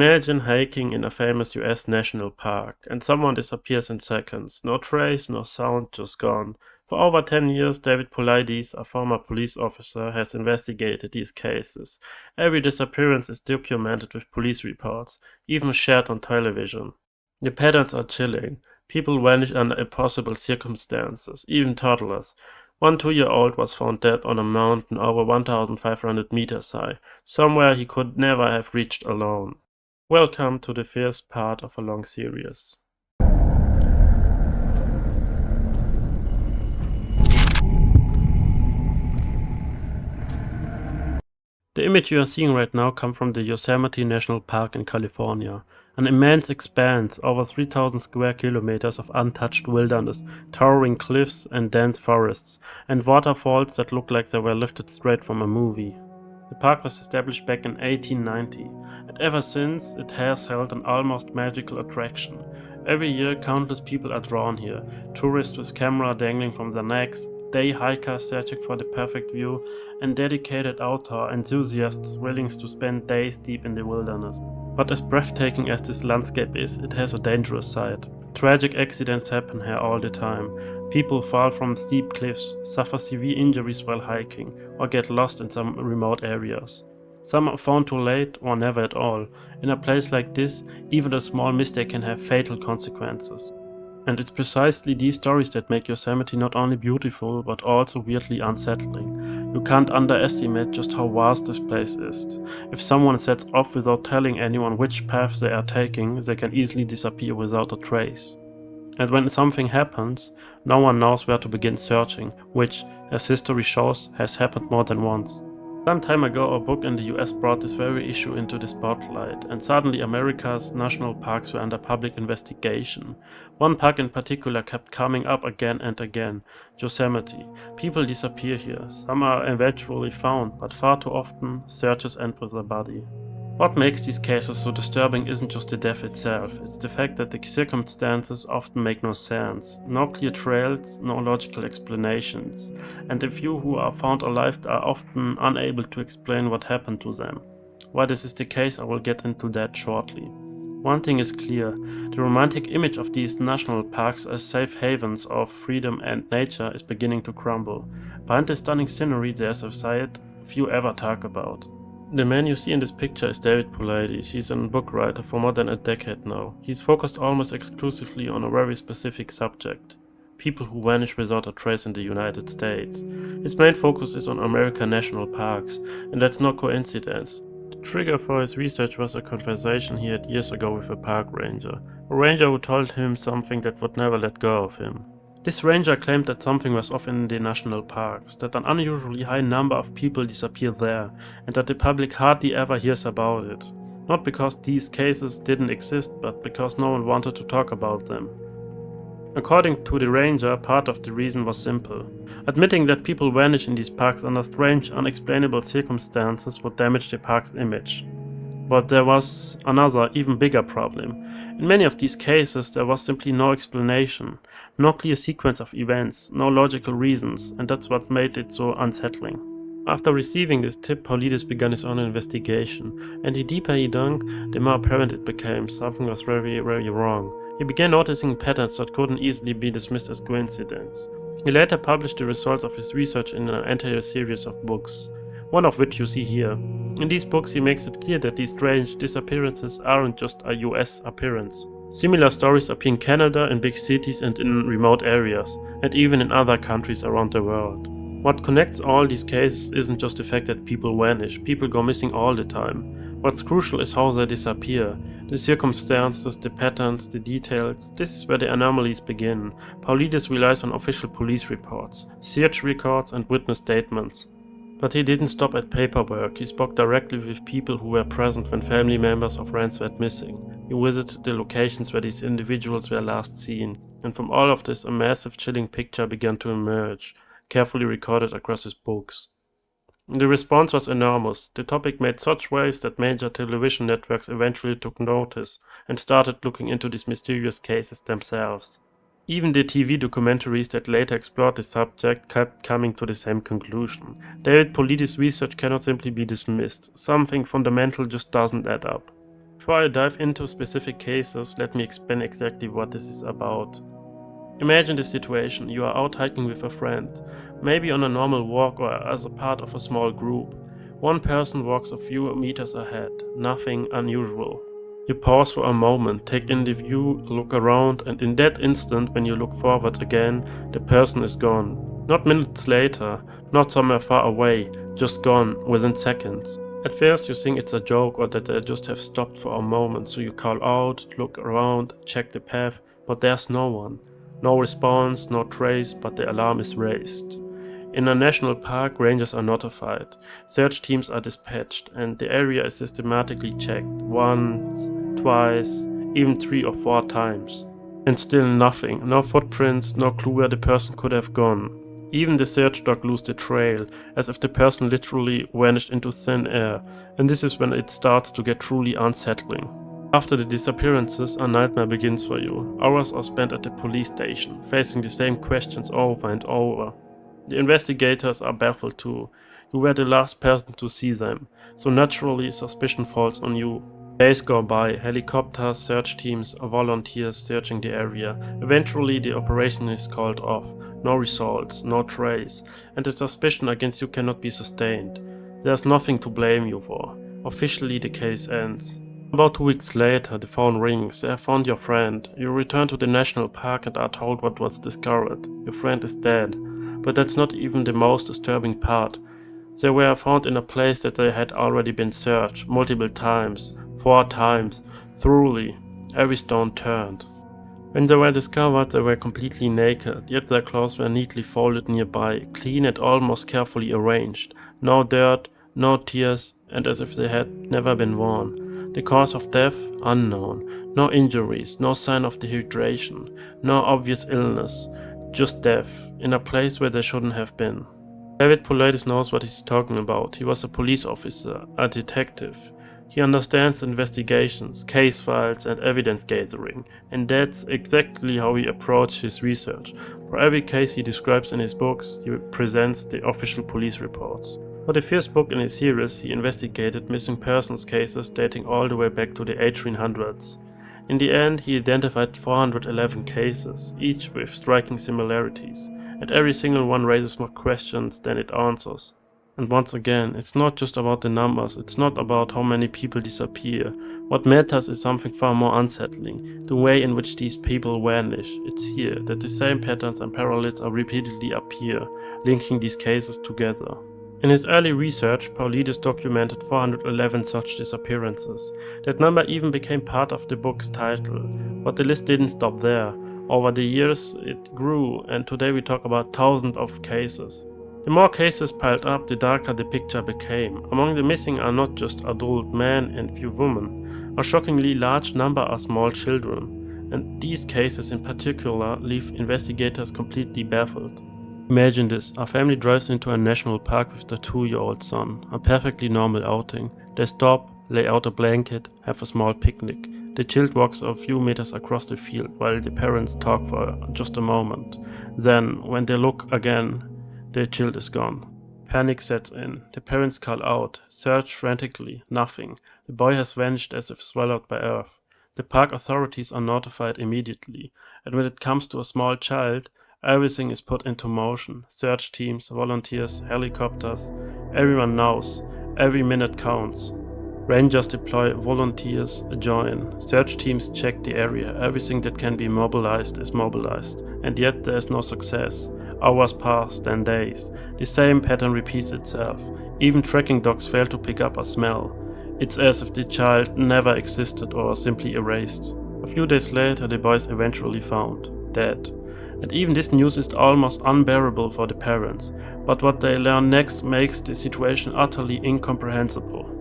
Imagine hiking in a famous US national park, and someone disappears in seconds. No trace, no sound, just gone. For over 10 years, David Paulides, a former police officer, has investigated these cases. Every disappearance is documented with police reports, even shared on television. The patterns are chilling. People vanish under impossible circumstances, even toddlers. One 2-year-old was found dead on a mountain over 1,500 meters high, somewhere he could never have reached alone. Welcome to the first part of a long series. The image you are seeing right now comes from the Yosemite National Park in California, an immense expanse, over 3,000 square kilometers of untouched wilderness, towering cliffs and dense forests, and waterfalls that look like they were lifted straight from a movie. The park was established back in 1890, and ever since it has held an almost magical attraction. Every year countless people are drawn here, tourists with camera dangling from their necks, day hikers searching for the perfect view, and dedicated outdoor enthusiasts willing to spend days deep in the wilderness. But as breathtaking as this landscape is, it has a dangerous side. Tragic accidents happen here all the time. People fall from steep cliffs, suffer severe injuries while hiking, or get lost in some remote areas. Some are found too late or never at all. In a place like this, even a small mistake can have fatal consequences. And it's precisely these stories that make Yosemite not only beautiful, but also weirdly unsettling. You can't underestimate just how vast this place is. If someone sets off without telling anyone which path they are taking, they can easily disappear without a trace. And when something happens, no one knows where to begin searching, which, as history shows, has happened more than once. Some time ago, a book in the US brought this very issue into the spotlight, and suddenly America's national parks were under public investigation. One park in particular kept coming up again and again: Yosemite. People disappear here. Some are eventually found, but far too often, searches end with a body. What makes these cases so disturbing isn't just the death itself, it's the fact that the circumstances often make no sense. No clear trails, no logical explanations, and the few who are found alive are often unable to explain what happened to them. Why this is the case, I will get into that shortly. One thing is clear: the romantic image of these national parks as safe havens of freedom and nature is beginning to crumble. Behind the stunning scenery there's a side few ever talk about. The man you see in this picture is David Paulides. He's a book writer for more than a decade now. He's focused almost exclusively on a very specific subject: people who vanish without a trace in the United States. His main focus is on American national parks, and that's no coincidence. The trigger for his research was a conversation he had years ago with a park ranger, a ranger who told him something that would never let go of him. This ranger claimed that something was off in the national parks, that an unusually high number of people disappear there, and that the public hardly ever hears about it. Not because these cases didn't exist, but because no one wanted to talk about them. According to the ranger, part of the reason was simple: admitting that people vanish in these parks under strange, unexplainable circumstances would damage the park's image. But there was another, even bigger problem. In many of these cases, there was simply no explanation, no clear sequence of events, no logical reasons, and that's what made it so unsettling. After receiving this tip, Paulides began his own investigation, and the deeper he dug, the more apparent it became something was very, very wrong. He began noticing patterns that couldn't easily be dismissed as coincidence. He later published the results of his research in an entire series of books, one of which you see here. In these books he makes it clear that these strange disappearances aren't just a US appearance. Similar stories appear in Canada, in big cities and in remote areas, and even in other countries around the world. What connects all these cases isn't just the fact that people vanish. People go missing all the time. What's crucial is how they disappear. The circumstances, the patterns, the details. This is where the anomalies begin. Paulides relies on official police reports, search records and witness statements. But he didn't stop at paperwork. He spoke directly with people who were present when family members or friends went missing. He visited the locations where these individuals were last seen. And from all of this, a massive, chilling picture began to emerge, carefully recorded across his books. The response was enormous. The topic made such waves that major television networks eventually took notice and started looking into these mysterious cases themselves. Even the TV documentaries that later explored the subject kept coming to the same conclusion. David Paulides' research cannot simply be dismissed. Something fundamental just doesn't add up. Before I dive into specific cases, let me explain exactly what this is about. Imagine this situation: you are out hiking with a friend, maybe on a normal walk or as a part of a small group. One person walks a few meters ahead, nothing unusual. You pause for a moment, take in the view, look around, and in that instant, when you look forward again, the person is gone. Not minutes later, not somewhere far away, just gone within seconds. At first you think it's a joke or that they just have stopped for a moment, so you call out, look around, check the path, but there's no one. No response, no trace, but the alarm is raised. In a national park, rangers are notified, search teams are dispatched, and the area is systematically checked once, twice, even 3 or 4 times. And still nothing, no footprints, no clue where the person could have gone. Even the search dog loses the trail, as if the person literally vanished into thin air, and this is when it starts to get truly unsettling. After the disappearances, a nightmare begins for you. Hours are spent at the police station, facing the same questions over and over. The investigators are baffled too. You were the last person to see them, so naturally suspicion falls on you. Days go by, helicopters, search teams, volunteers searching the area. Eventually the operation is called off. No results, no trace, and the suspicion against you cannot be sustained. There's nothing to blame you for. Officially the case ends. About 2 weeks later, the phone rings. They have found your friend. You return to the national park and are told what was discovered. Your friend is dead. But that's not even the most disturbing part. They were found in a place that they had already been searched multiple times, 4 times, thoroughly, every stone turned. When they were discovered, they were completely naked, yet their clothes were neatly folded nearby, clean and almost carefully arranged. No dirt, no tears, and as if they had never been worn. The cause of death? Unknown. No injuries, no sign of dehydration, no obvious illness, just death, in a place where they shouldn't have been. David Paulides knows what he's talking about. He was a police officer, a detective. He understands investigations, case files, and evidence gathering, and that's exactly how he approached his research. For every case he describes in his books, he presents the official police reports. For the first book in his series, he investigated missing persons cases dating all the way back to the 1800s. In the end, he identified 411 cases, each with striking similarities, and every single one raises more questions than it answers. And once again, it's not just about the numbers, it's not about how many people disappear. What matters is something far more unsettling, the way in which these people vanish. It's here that the same patterns and parallels are repeatedly appear, linking these cases together. In his early research, Paulides documented 411 such disappearances. That number even became part of the book's title, but the list didn't stop there. Over the years it grew, and today we talk about thousands of cases. The more cases piled up, the darker the picture became. Among the missing are not just adult men and few women. A shockingly large number are small children, and these cases in particular leave investigators completely baffled. Imagine this: a family drives into a national park with their 2-year-old son. A perfectly normal outing. They stop, lay out a blanket, have a small picnic. The child walks a few meters across the field while the parents talk for just a moment. Then, when they look again, the child is gone. Panic sets in. The parents call out, search frantically, nothing. The boy has vanished as if swallowed by earth. The park authorities are notified immediately, and when it comes to a small child, everything is put into motion. Search teams, volunteers, helicopters. Everyone knows. Every minute counts. Rangers deploy, volunteers join. Search teams check the area. Everything that can be mobilized is mobilized. And yet there is no success. Hours pass, then days. The same pattern repeats itself. Even tracking dogs fail to pick up a smell. It's as if the child never existed or was simply erased. A few days later, the boy is eventually found, dead. And even this news is almost unbearable for the parents, but what they learn next makes the situation utterly incomprehensible.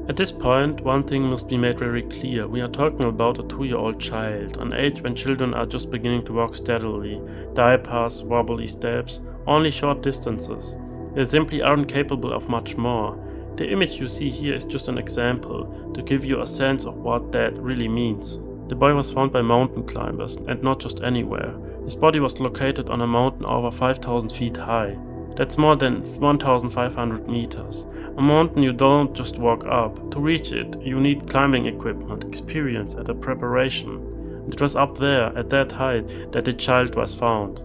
At this point, one thing must be made very clear: we are talking about a 2-year-old child, an age when children are just beginning to walk steadily, diapers, wobbly steps, only short distances. They simply aren't capable of much more. The image you see here is just an example, to give you a sense of what that really means. The boy was found by mountain climbers, and not just anywhere. His body was located on a mountain over 5,000 feet high. That's more than 1,500 meters. A mountain you don't just walk up. To reach it, you need climbing equipment, experience, and a preparation. It was up there, at that height, that the child was found.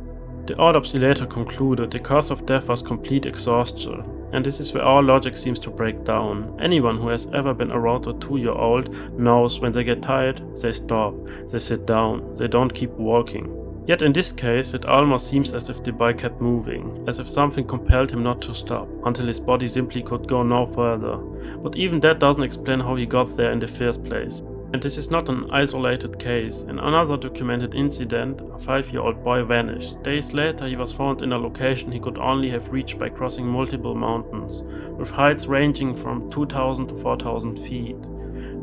The autopsy later concluded the cause of death was complete exhaustion, and this is where all logic seems to break down. Anyone who has ever been around a 2-year-old knows when they get tired, they stop, they sit down, they don't keep walking. Yet in this case, it almost seems as if the boy kept moving, as if something compelled him not to stop, until his body simply could go no further. But even that doesn't explain how he got there in the first place. And this is not an isolated case. In another documented incident, a 5-year-old boy vanished. Days later, he was found in a location he could only have reached by crossing multiple mountains, with heights ranging from 2,000 to 4,000 feet.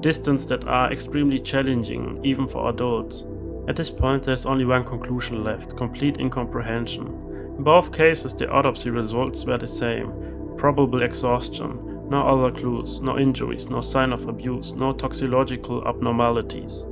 Distance that are extremely challenging, even for adults. At this point, there's only one conclusion left: complete incomprehension. In both cases, the autopsy results were the same: probable exhaustion. No other clues, no injuries, no sign of abuse, no toxicological abnormalities.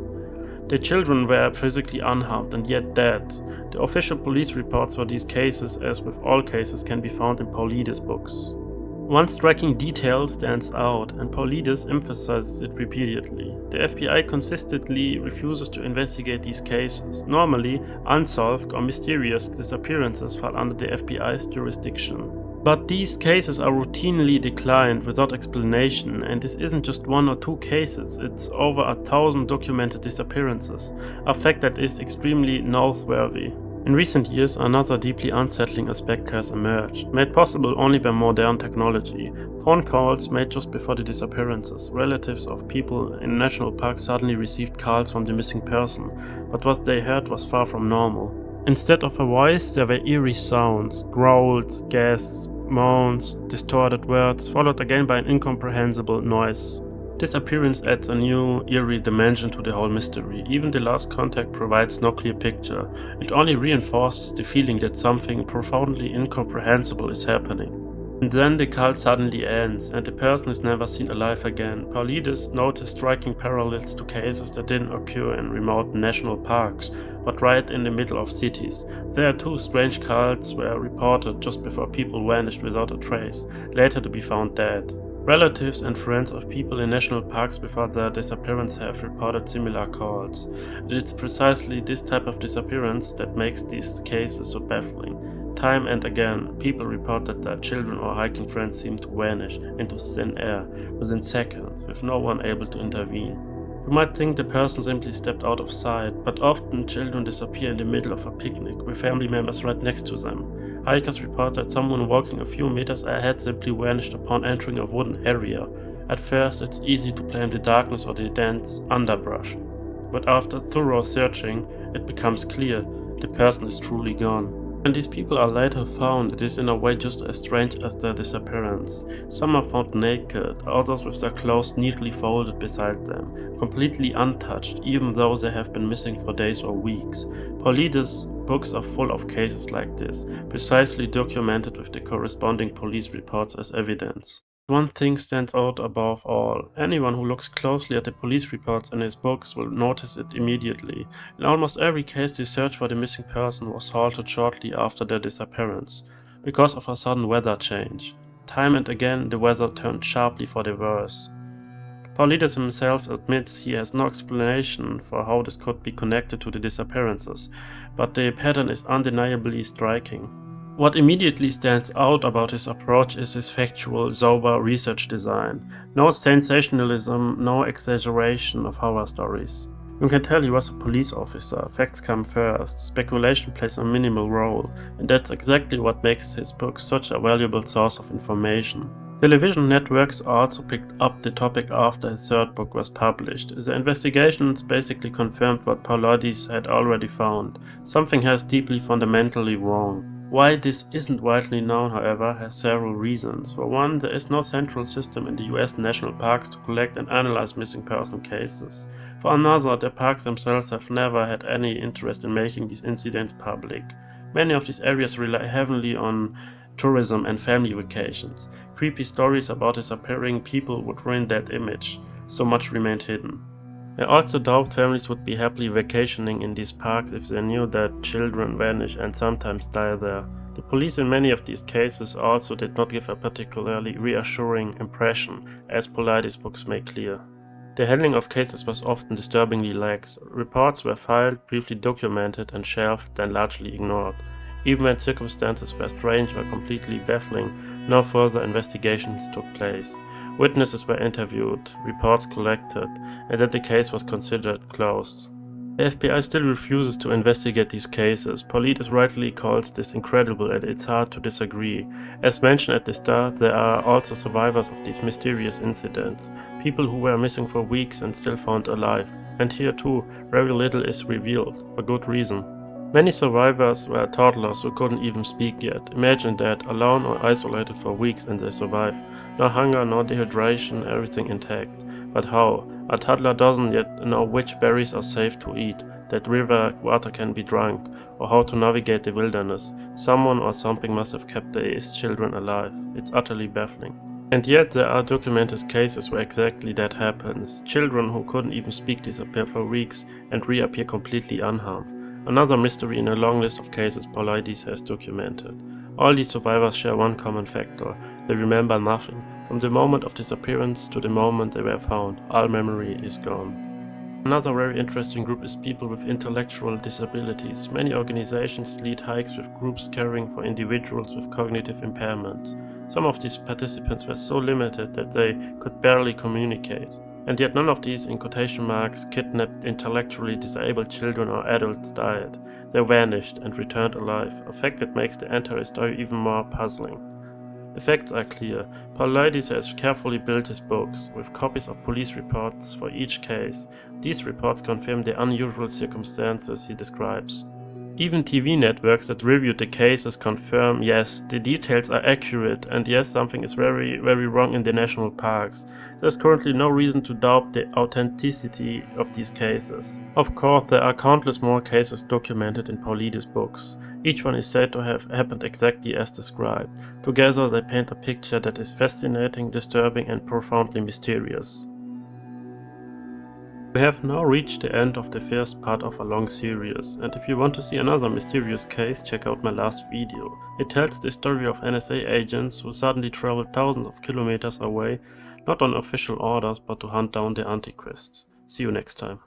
The children were physically unharmed and yet dead. The official police reports for these cases, as with all cases, can be found in Paulides' books. One striking detail stands out, and Paulides emphasizes it repeatedly. The FBI consistently refuses to investigate these cases. Normally, unsolved or mysterious disappearances fall under the FBI's jurisdiction. But these cases are routinely declined without explanation, and this isn't just 1 or 2 cases, it's over 1,000 documented disappearances, a fact that is extremely noteworthy. In recent years, another deeply unsettling aspect has emerged, made possible only by modern technology. Phone calls made just before the disappearances. Relatives of people in national parks suddenly received calls from the missing person, but what they heard was far from normal. Instead of a voice, there were eerie sounds, growls, gasps, moans, distorted words, followed again by an incomprehensible noise. This appearance adds a new, eerie dimension to the whole mystery. Even the last contact provides no clear picture. It only reinforces the feeling that something profoundly incomprehensible is happening. And then the cult suddenly ends, and the person is never seen alive again. Paulides noticed striking parallels to cases that didn't occur in remote national parks, but right in the middle of cities. There are 2 strange cults were reported just before people vanished without a trace, later to be found dead. Relatives and friends of people in national parks before their disappearance have reported similar calls. And it's precisely this type of disappearance that makes these cases so baffling. Time and again, people report that their children or hiking friends seem to vanish into thin air within seconds, with no one able to intervene. You might think the person simply stepped out of sight, but often children disappear in the middle of a picnic, with family members right next to them. Hikers report that someone walking a few meters ahead simply vanished upon entering a wooded area. At first, it's easy to blame the darkness or the dense underbrush, but after thorough searching, it becomes clear the person is truly gone. When these people are later found, it is in a way just as strange as their disappearance. Some are found naked, others with their clothes neatly folded beside them, completely untouched, even though they have been missing for days or weeks. Paulides' books are full of cases like this, precisely documented with the corresponding police reports as evidence. One thing stands out above all. Anyone who looks closely at the police reports in his books will notice it immediately. In almost every case, the search for the missing person was halted shortly after their disappearance, because of a sudden weather change. Time and again, the weather turned sharply for the worse. Paulides himself admits he has no explanation for how this could be connected to the disappearances, but the pattern is undeniably striking. What immediately stands out about his approach is his factual, sober research design. No sensationalism, no exaggeration of horror stories. You can tell he was a police officer, facts come first, speculation plays a minimal role, and that's exactly what makes his book such a valuable source of information. Television networks also picked up the topic after his 3rd book was published. The investigations basically confirmed what Paulides had already found. Something has deeply fundamentally wrong. Why this isn't widely known, however, has several reasons. For one, there is no central system in the US national parks to collect and analyze missing person cases. For another, the parks themselves have never had any interest in making these incidents public. Many of these areas rely heavily on tourism and family vacations. Creepy stories about disappearing people would ruin that image, so much remained hidden. I also doubt families would be happily vacationing in these parks if they knew that children vanish and sometimes die there. The police in many of these cases also did not give a particularly reassuring impression, as Politis books make clear. The handling of cases was often disturbingly lax. Reports were filed, briefly documented and shelved, then largely ignored. Even when circumstances were strange or completely baffling, no further investigations took place. Witnesses were interviewed, reports collected, and then the case was considered closed. The FBI still refuses to investigate these cases. Politis rightly calls this incredible, and it's hard to disagree. As mentioned at the start, there are also survivors of these mysterious incidents, people who were missing for weeks and still found alive. And here too, very little is revealed, for good reason. Many survivors were toddlers who couldn't even speak yet. Imagine that, alone or isolated for weeks, and they survive. No hunger, no dehydration, everything intact. But how? A toddler doesn't yet know which berries are safe to eat, that river water can be drunk, or how to navigate the wilderness. Someone or something must have kept these children alive. It's utterly baffling. And yet there are documented cases where exactly that happens. Children who couldn't even speak disappear for weeks and reappear completely unharmed. Another mystery in a long list of cases Politis has documented. All these survivors share one common factor: they remember nothing. From the moment of disappearance to the moment they were found, all memory is gone. Another very interesting group is people with intellectual disabilities. Many organizations lead hikes with groups caring for individuals with cognitive impairments. Some of these participants were so limited that they could barely communicate. And yet none of these, in quotation marks, kidnapped intellectually disabled children or adults died. They vanished and returned alive, a fact that makes the entire story even more puzzling. The facts are clear. Politis has carefully built his books, with copies of police reports for each case. These reports confirm the unusual circumstances he describes. Even TV networks that reviewed the cases confirm, yes, the details are accurate, and yes, something is very, very wrong in the national parks. There's currently no reason to doubt the authenticity of these cases. Of course, there are countless more cases documented in Politis' books. Each one is said to have happened exactly as described. Together they paint a picture that is fascinating, disturbing, and profoundly mysterious. We have now reached the end of the first part of a long series, and if you want to see another mysterious case, check out my last video. It tells the story of NSA agents who suddenly traveled thousands of kilometers away, not on official orders but to hunt down the Antichrist. See you next time.